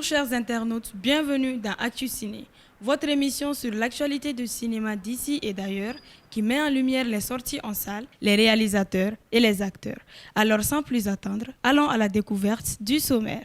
chers internautes, bienvenue dans Actu Ciné, votre émission sur l'actualité du cinéma d'ici et d'ailleurs qui met en lumière les sorties en salle, les réalisateurs et les acteurs. Alors sans plus attendre, allons à la découverte du sommaire.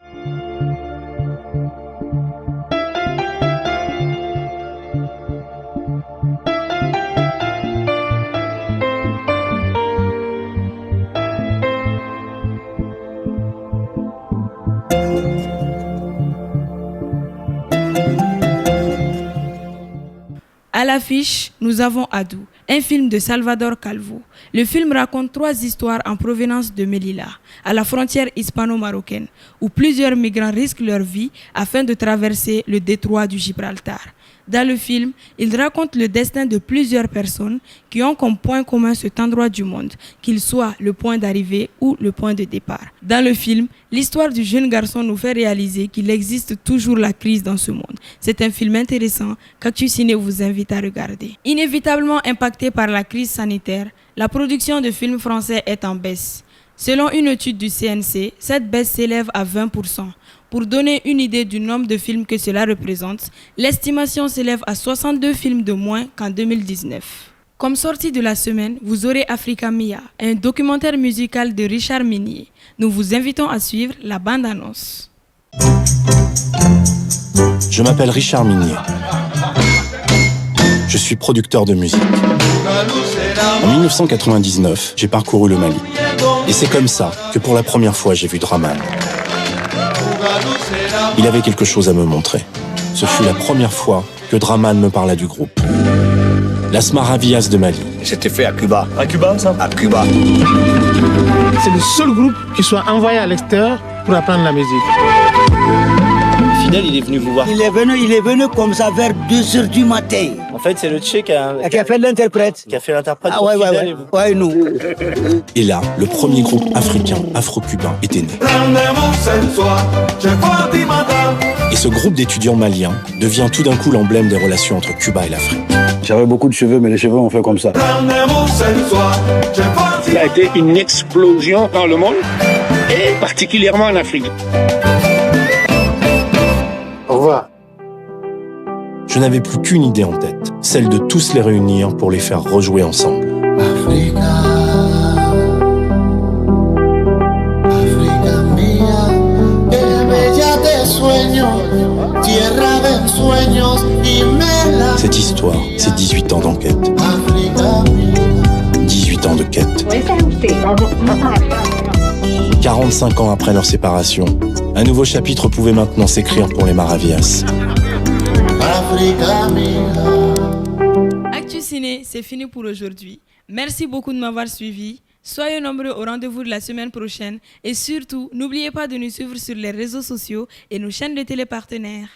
À l'affiche, nous avons Adou, un film de Salvador Calvo. Le film raconte 3 histoires en provenance de Melilla, à la frontière hispano-marocaine, où plusieurs migrants risquent leur vie afin de traverser le détroit du Gibraltar. Dans le film, il raconte le destin de plusieurs personnes qui ont comme point commun cet endroit du monde, qu'il soit le point d'arrivée ou le point de départ. Dans le film, l'histoire du jeune garçon nous fait réaliser qu'il existe toujours la crise dans ce monde. C'est un film intéressant qu'Actu Ciné vous invite à regarder. Inévitablement impacté par la crise sanitaire, la production de films français est en baisse. Selon une étude du CNC, cette baisse s'élève à 20%. Pour donner une idée du nombre de films que cela représente, l'estimation s'élève à 62 films de moins qu'en 2019. Comme sortie de la semaine, vous aurez Africa Mia, un documentaire musical de Richard Minier. Nous vous invitons à suivre la bande-annonce. Je m'appelle Richard Minier. Je suis producteur de musique. En 1999, j'ai parcouru le Mali. Et c'est comme ça que pour la première fois, j'ai vu Draman. Il avait quelque chose à me montrer. Ce fut la première fois que Draman me parla du groupe. Las Maravillas de Mali. C'était fait à Cuba. À Cuba, ça? À Cuba. C'est le seul groupe qui soit envoyé à l'extérieur pour apprendre la musique. Fidel, il est venu vous voir. Il est venu comme ça vers 2h du matin. En fait, c'est le Tché qui a fait l'interprète. Qui a fait l'interprète. Ah ouais, ouais, nous. Et là, le premier groupe africain afro-cubain était né. Et ce groupe d'étudiants maliens devient tout d'un coup l'emblème des relations entre Cuba et l'Afrique. J'avais beaucoup de cheveux, mais les cheveux ont fait comme ça. Il a été une explosion dans le monde, et particulièrement en Afrique. Au revoir. Je n'avais plus qu'une idée en tête, celle de tous les réunir pour les faire rejouer ensemble. Cette histoire, c'est 18 ans d'enquête. 18 ans de quête. 45 ans après leur séparation, un nouveau chapitre pouvait maintenant s'écrire pour les Maravillas. Actu Ciné, c'est fini pour aujourd'hui. Merci beaucoup de m'avoir suivi. Soyez nombreux au rendez-vous de la semaine prochaine. Et surtout, n'oubliez pas de nous suivre sur les réseaux sociaux et nos chaînes de télé partenaires.